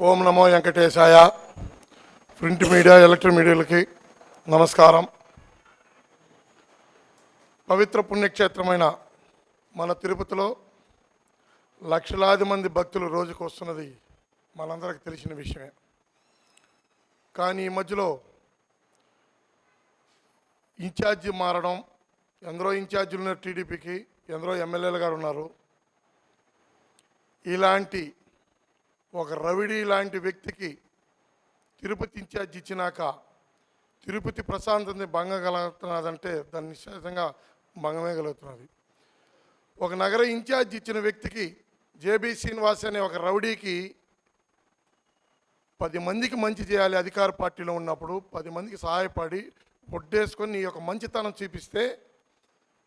ఓం నమో వెంకటేశాయ. Print media, electric మీడియాలకి నమస్కారం. పవిత్ర పుణ్యక్షేత్రమైన మన తిరుపతిలో లక్షలాది మంది భక్తులు రోజుకు వస్తున్నది మనందరికీ తెలిసిన విషయమే. కానీ ఈ మధ్యలో ఇన్ఛార్జి మారడం, ఎందరో ఇన్ఛార్జీలు ఉన్నారు టీడీపీకి, ఎందరో ఎమ్మెల్యేలు గారు ఉన్నారు. ఇలాంటి ఒక రవిడి లాంటి వ్యక్తికి తిరుపతి ఇన్ఛార్జి ఇచ్చినాక తిరుపతి ప్రశాంతతని భంగం కలుగుతున్నదంటే దాన్ని నిశ్చితంగా భంగమే కలుగుతున్నది. ఒక నగర ఇన్ఛార్జి ఇచ్చిన వ్యక్తికి, జేబీ శ్రీనివాస్ అనే ఒక రౌడీకి 10 మందికి మంచి చేయాలి, అధికార పార్టీలో ఉన్నప్పుడు 10 మందికి సహాయపడి ఒడ్డేసుకొని నీ యొక్క మంచితనం చూపిస్తే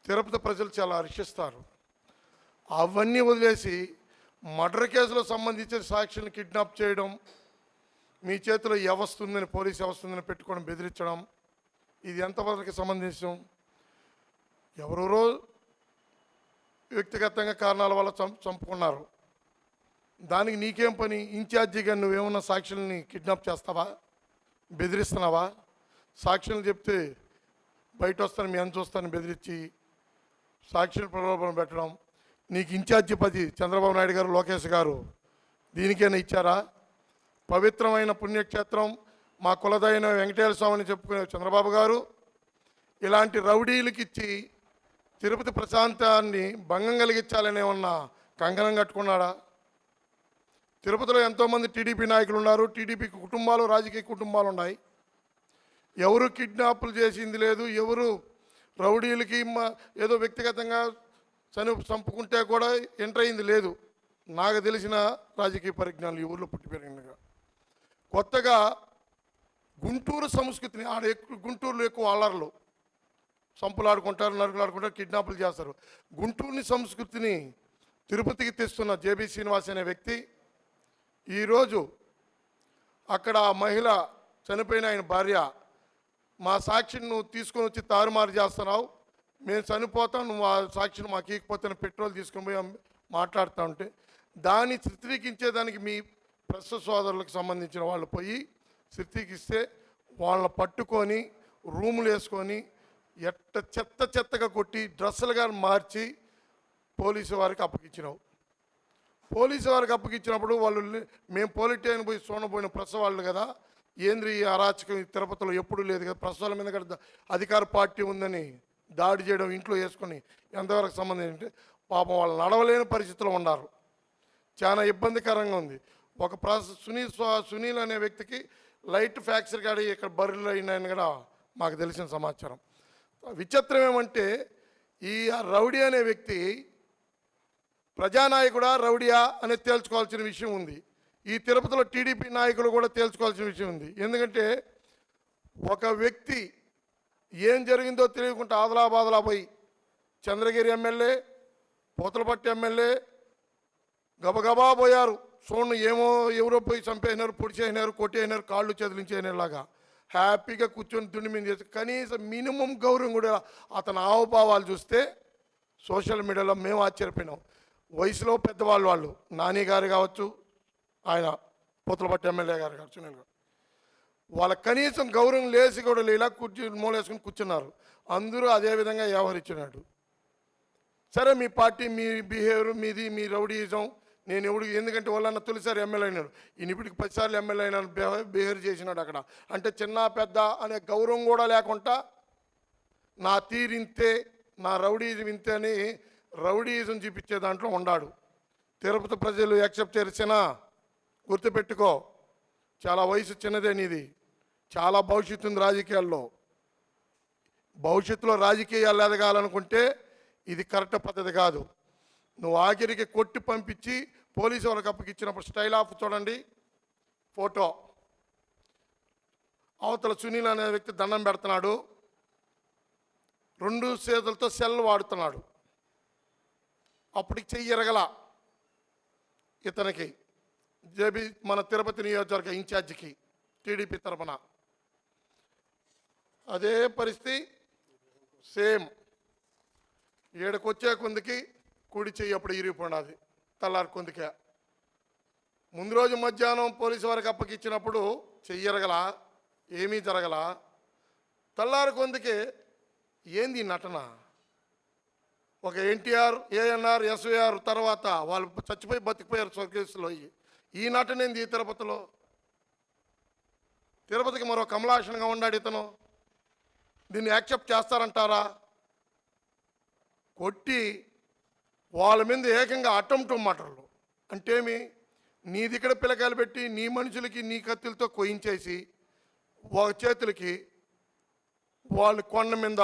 తిరుపతి ప్రజలు చాలా హర్షిస్తారు. అవన్నీ వదిలేసి మర్డర్ కేసులో సంబంధించిన సాక్షులను కిడ్నాప్ చేయడం, మీ చేతిలో వస్తుందని, పోలీసు వస్తుందని పెట్టుకోవడం, బెదిరించడం, ఇది ఎంతవరకు సంబంధించిన? ఎవరెవరో వ్యక్తిగతంగా కారణాల వల్ల చంపుకున్నారు. దానికి నీకేం పని? ఇన్ఛార్జిగా నువ్వేమన్నా సాక్షుల్ని కిడ్నాప్ చేస్తావా, బెదిరిస్తున్నావా? సాక్షులు చెప్తే బయట వస్తాను, మీ అని చూస్తాను బెదిరించి సాక్షులు ప్రలోభన పెట్టడం. నీకు ఇన్ఛార్జి 10 చంద్రబాబు నాయుడు గారు, లోకేష్ గారు దీనికైనా ఇచ్చారా? పవిత్రమైన పుణ్యక్షేత్రం, మా కులదైన వెంకటేశ్వర స్వామిని చెప్పుకునే చంద్రబాబు గారు ఇలాంటి రౌడీలకి ఇచ్చి తిరుపతి ప్రశాంతాన్ని భంగం కలిగించాలనే ఉన్న కంకణం కట్టుకున్నాడా? తిరుపతిలో ఎంతోమంది టీడీపీ నాయకులు ఉన్నారు, టీడీపీ కుటుంబాలు, రాజకీయ కుటుంబాలు ఉన్నాయి. ఎవరు కిడ్నాపులు చేసింది లేదు, ఎవరు రౌడీలకి ఏదో వ్యక్తిగతంగా చంపుకుంటే కూడా ఎంటర్ అయింది లేదు. నాకు తెలిసిన రాజకీయ పరిజ్ఞానం ఈ ఊళ్ళో పుట్టి పెరిగినగా. కొత్తగా గుంటూరు సంస్కృతిని గుంటూరులో ఎక్కువ అల్లర్లు, చంపులు ఆడుకుంటారు, నరుకులు ఆడుకుంటారు, కిడ్నాపులు చేస్తారు. గుంటూరుని సంస్కృతిని తిరుపతికి తెస్తున్న జేబీ శ్రీనివాస్ అనే వ్యక్తి ఈరోజు అక్కడ ఆ మహిళ చనిపోయిన ఆయన భార్య, మా సాక్షిని నువ్వు తీసుకొని వచ్చి తారుమారు చేస్తున్నావు, మేము చనిపోతాం, నువ్వు ఆ సాక్షిని మాకు ఇకపోతే పెట్రోల్ తీసుకొని పోయి మాట్లాడుతూ ఉంటే దాన్ని చిత్రీకరించేదానికి మీ ప్రెస్ సోదరులకు సంబంధించిన వాళ్ళు పోయి చిత్రీకరిస్తే వాళ్ళని పట్టుకొని రూములు వేసుకొని చెత్తగా కొట్టి డ్రెస్సులుగా మార్చి పోలీసు వారికి అప్పగించినావు. పోలీసు వారికి అప్పగించినప్పుడు వాళ్ళు మేము పోలిటైన్ పోయి చూడబోయిన ప్రెస్ వాళ్ళు కదా, ఏంద్రి ఈ అరాచకం తిరుపతిలో ఎప్పుడూ లేదు కదా, ప్రెస్ వాళ్ళ మీద కూడా అధికార పార్టీ ఉందని దాడి చేయడం, ఇంట్లో వేసుకొని ఎంతవరకు సంబంధం ఏంటంటే పాపం వాళ్ళు నడవలేని పరిస్థితిలో ఉన్నారు. చాలా ఇబ్బందికరంగా ఉంది. ఒక సునీల్ అనే వ్యక్తికి లైట్ ఫ్యాక్చర్ కాడి ఇక్కడ బర్రెలు అయినాయని కూడా మాకు తెలిసిన సమాచారం. విచిత్రం ఏమంటే ఈ రౌడీ అనే వ్యక్తి ప్రజానాయకుడా రౌడియా అనేది తేల్చుకోవాల్సిన విషయం ఉంది. ఈ తిరుపతిలో టీడీపీ నాయకులు కూడా తేల్చుకోవాల్సిన విషయం ఉంది. ఎందుకంటే ఒక వ్యక్తి ఏం జరిగిందో తెలియకుండా ఆదలాబాదలా పోయి చంద్రగిరి ఎమ్మెల్యే, పోతలపట్టి ఎమ్మెల్యే గబగబా పోయారు. చూడండి, ఏమో ఎవరో పోయి చంపేసినారు, పొడిచేసినారు, కొట్టేసినారు, కాళ్ళు చేతులించేసినారులాగా హ్యాపీగా కూర్చొని దుండి మీద చేసి కనీసం మినిమం గౌరవం కూడా అతని హావభావాలు చూస్తే సోషల్ మీడియాలో మేము ఆశ్చర్యపోయినాం. వయసులో పెద్దవాళ్ళు, వాళ్ళు నాని గారు కావచ్చు, ఆయన పోతలపట్టి ఎమ్మెల్యే గారు కావచ్చు, సునీల్ గారు, వాళ్ళ కనీసం గౌరవం లేచి కూడా ఇలా మూలేసుకుని కూర్చున్నారు. అందరూ అదేవిధంగా వ్యవహరించినాడు. సరే, మీ పార్టీ, మీ బిహేవియర్ మీది, మీ రౌడీయిజం, నేను ఎందుకంటే వాళ్ళన్న తొలిసారి ఎమ్మెల్యే అయినాడు, ఈయన ఇప్పటికి 10 సార్లు ఎమ్మెల్యే అయినాడు, బిహేవ్ చేసినాడు అక్కడ. అంటే చిన్న పెద్ద అనే గౌరవం కూడా లేకుండా నా తీరింతే, నా రౌడీయిజం ఇంతే అని రౌడీయిజం చూపించే దాంట్లో ఉన్నాడు. తిరుపతి ప్రజలు యాక్సెప్ట్ చేసినా గుర్తుపెట్టుకో, చాలా వయసు చిన్నదే నీది, చాలా భవిష్యత్తు ఉంది రాజకీయాల్లో. భవిష్యత్తులో రాజకీయాలు ఎదగాలనుకుంటే ఇది కరెక్ట్ పద్ధతి కాదు. నువ్వు ఆఖరికి కొట్టి పంపించి పోలీసు వాళ్ళకి అప్పగిచ్చినప్పుడు స్టైల్ ఆఫ్ చూడండి, ఫోటో అవతల సునీల్ అనే వ్యక్తి దండం పెడుతున్నాడు, 2 చేతులతో సెల్ వాడుతున్నాడు. అప్పటికి చెయ్యి ఎరగల ఇతనికి, జేబీ మన తిరుపతి నియోజకవర్గ ఇన్ఛార్జికి టీడీపీ తరఫున. అదే పరిస్థితి సేమ్ ఏడకొచ్చే కొందికి కుడి చెయ్యి అప్పుడు ఇరిగిపోయినది, తెల్లారి కొందికే ముందు రోజు మధ్యాహ్నం పోలీసు వారికి అప్పగిచ్చినప్పుడు చెయ్యరగల, ఏమీ జరగల. తెల్లారి కొందుకే ఏంది ఈ నటన? ఒక ఎన్టీఆర్, ఏఎన్ఆర్, ఎస్వీఆర్ తర్వాత వాళ్ళు చచ్చిపోయి బతికిపోయారు స్వర్గేశ్లో. ఈ నటన ఏంది ఈ తిరుపతిలో? తిరుపతికి మరో కమలాసనంగా ఉన్నాడు ఇతను. దీన్ని యాక్సెప్ట్ చేస్తారంటారా? కొట్టి వాళ్ళ మీద ఏకంగా అటెంప్ట్ మర్డర్లు అంటేమి, నీ దగ్గర పిల్లకాయలు పెట్టి నీ మనుషులకి నీ కత్తులతో కొయించేసి ఒక చేతులకి వాళ్ళు కొండ మీద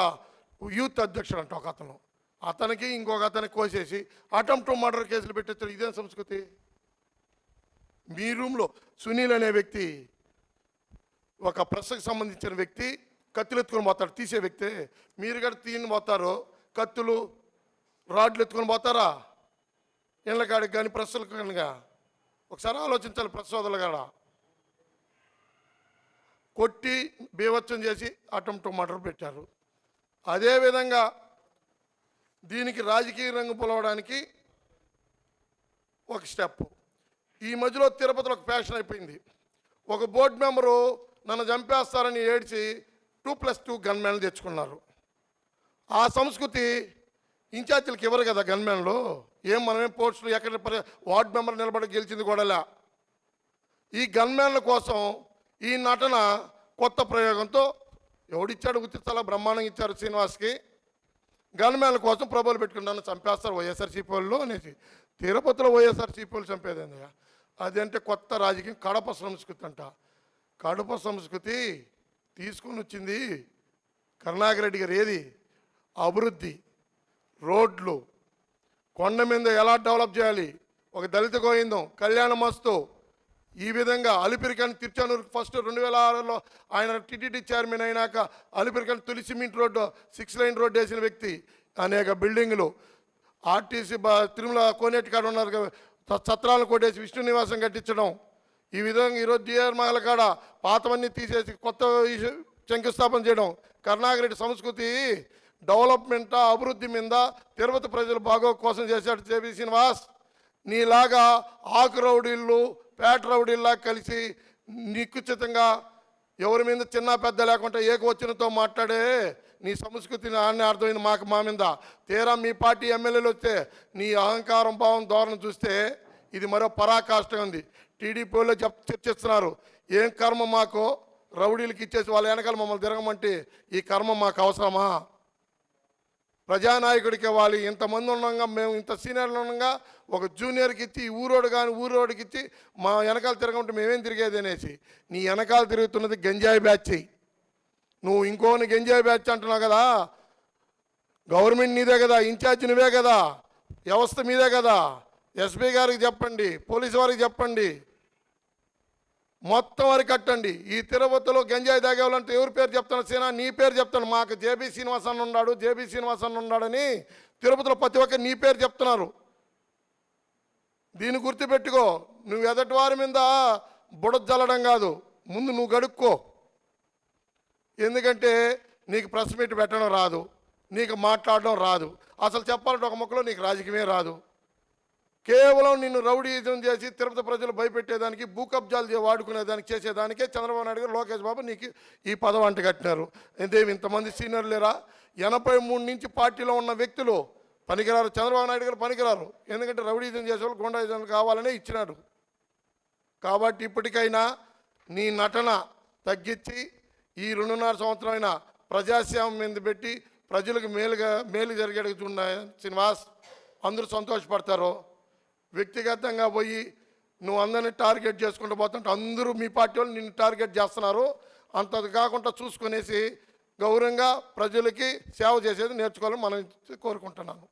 యూత్ అధ్యక్షుడు అంట ఒక అతను, అతనికి ఇంకొక అతనికి కోసేసి అటెంప్ట్ మర్డర్ కేసులు పెట్టేస్తారు. ఇదేం సంస్కృతి? మీ రూమ్లో సునీల్ అనే వ్యక్తి, ఒక ప్రెస్కి సంబంధించిన వ్యక్తి, కత్తులు ఎత్తుకొని పోతాడు, తీసే వ్యక్తి. మీరు కూడా తీని పోతారు, కత్తులు రాడ్లు ఎత్తుకొని పోతారా ఇళ్ళ కాడికి కానీ ప్రెస్సులకు కనుక? ఒకసారి ఆలోచించాలి. ప్రెస్ సోదరులు కాడ కొట్టి బీభత్సం చేసి అటెంప్ట్ మర్డర్ పెట్టారు. అదేవిధంగా దీనికి రాజకీయ రంగు పొలవడానికి ఒక స్టెప్. ఈ మధ్యలో తిరుపతిలో ఒక ఫ్యాషన్ అయిపోయింది. ఒక బోర్డు మెంబరు నన్ను చంపేస్తారని ఏడ్చి 2+2 గన్మెన్లు తెచ్చుకున్నారు. ఆ సంస్కృతి ఇన్ఛార్జీలకు ఇవ్వరు కదా గన్మెన్లు. ఏం మనమేం పోస్టులు ఎక్కడ వార్డు మెంబర్ నిలబడి గెలిచింది కూడాలా. ఈ గన్మెన్ల కోసం ఈ నటన కొత్త ప్రయోగంతో ఎవడిచ్చాడు గుర్తించాలా, బ్రహ్మాండంగా ఇచ్చారు శ్రీనివాస్కి. గన్మెన్ల కోసం ప్రభువులు పెట్టుకున్నాను, చంపేస్తారు వైఎస్ఆర్సీపీ వాళ్ళు అనేసి. తిరుపతిలో వైఎస్ఆర్సీపీ వాళ్ళు చంపేది అదంటే కొత్త రాజకీయం. కడప సంస్కృతి అంట. కడప సంస్కృతి తీసుకుని వచ్చింది కరుణాకర్ రెడ్డి గారు. ఏది? అభివృద్ధి, రోడ్లు, కొండ మీద ఎలా డెవలప్ చేయాలి, ఒక దళిత గోవిందం, కళ్యాణ మస్తు, ఈ విధంగా అలిపిరికాని తిరుచానూరు ఫస్ట్ 2006లో ఆయన టీటీడీ చైర్మన్ అయినాక అలిపిరికాని తొలి సిమెంట్ రోడ్డు 6 లైన్ రోడ్డు వేసిన వ్యక్తి. అనేక బిల్డింగులు, ఆర్టీసీ తిరుమల కోనేటి కాడ ఉన్నారు సత్రాలను కొట్టేసి విష్ణు నివాసం కట్టించడం. ఈ విధంగా ఈరోజు డిఆర్ మహల్ కాడ పాతవన్నీ తీసేసి కొత్త శంకుస్థాపన చేయడం. కరుణాకర్ రెడ్డి సంస్కృతి డెవలప్మెంట్, అభివృద్ధి మీద తిరుపతి ప్రజలు బాగో కోసం చేశాడు జేబీ శ్రీనివాస్. నీలాగా ఆకు రౌడీళ్ళు, పేట రౌడీల్లా కలిసి నిక్కుచితంగా ఎవరి మీద చిన్న పెద్ద లేకుండా ఏకవచనంతో మాట్లాడే నీ సంస్కృతిని అన్నీ అర్థమైంది మాకు మా మీద. తీరా మీ పార్టీ ఎమ్మెల్యేలు వస్తే నీ అహంకారం భావం ధోరణి చూస్తే ఇది మరో పరాకాష్ట ఉంది. టీడీపీ వాళ్ళు చర్చిస్తున్నారు, ఏం కర్మ మాకు రౌడీలకి ఇచ్చేసి వాళ్ళ వెనకాల మమ్మల్ని తిరగమంటే ఈ కర్మ మాకు అవసరమా? ప్రజానాయకుడికి ఇవ్వాలి. ఇంతమంది ఉండగా, మేము ఇంత సీనియర్లు ఉండగా ఒక జూనియర్కి ఇచ్చి ఊరోడు కానీ ఊరోడికి ఇచ్చి మా వెనకాల తిరగమంటే మేమేం తిరిగేది అనేసి. నీ వెనకాల తిరుగుతున్నది గంజాయి బ్యాచ్. నువ్వు ఇంకోని గంజాయి బ్యాచ్ అంటున్నావు కదా. గవర్నమెంట్ నీదే కదా, ఇన్ఛార్జ్ నువ్వే కదా, వ్యవస్థ మీదే కదా. ఎస్పీ గారికి చెప్పండి, పోలీసు వారికి చెప్పండి, మొత్తం వారికి కట్టండి. ఈ తిరుపతిలో గంజాయి తాగేవాళ్ళంటే ఎవరి పేరు చెప్తాను? సేనా నీ పేరు చెప్తాను. మాకు జేబీ శ్రీనివాస్ అన్న ఉన్నాడు, జేబీ శ్రీనివాస్ అన్న ఉన్నాడని తిరుపతిలో ప్రతి ఒక్కరు నీ పేరు చెప్తున్నారు. దీన్ని గుర్తుపెట్టుకో. నువ్వు ఎదటి వారి మీద బుడద జల్లడం కాదు, ముందు నువ్వు గడుక్కో. ఎందుకంటే నీకు ప్రెస్ మీట్ పెట్టడం రాదు, నీకు మాట్లాడడం రాదు, అసలు చెప్పాలంటే ఒక మొక్కలో నీకు రాజకీయమే రాదు. కేవలం నిన్ను రౌడీజం చేసి తిరుపతి ప్రజలు భయపెట్టేదానికి, భూ కబ్జాలు వాడుకునేదానికి చేసేదానికే చంద్రబాబు నాయుడు గారు, లోకేష్ బాబు నీకు ఈ పదవి అంటగట్టినారు. ఇదేమి ఇంతమంది సీనియర్లు లేరా? 83 నుంచి పార్టీలో ఉన్న వ్యక్తులు పనికిరారు. చంద్రబాబు నాయుడు గారు పనికిరారు. ఎందుకంటే రౌడీజం చేసేవాళ్ళు, గుండాయిజం కావాలనే ఇచ్చినాడు. కాబట్టి ఇప్పటికైనా నీ నటన తగ్గించి ఈ 2.5 సంవత్సరమైన ప్రజాసేవ మీద పెట్టి ప్రజలకు మేలు జరిగేది చూడ శ్రీనివాస్. అందరూ సంతోషపడతారు. వ్యక్తిగతంగా పోయి నువ్వు అందరినీ టార్గెట్ చేసుకుంటూ పోతుంటే అందరూ మీ పార్టీ వాళ్ళు నిన్ను టార్గెట్ చేస్తున్నారు. అంతది కాకుండా చూసుకునేసి గౌరవంగా ప్రజలకి సేవ చేసేది నేర్చుకోవాలని మనం కోరుకుంటున్నాను.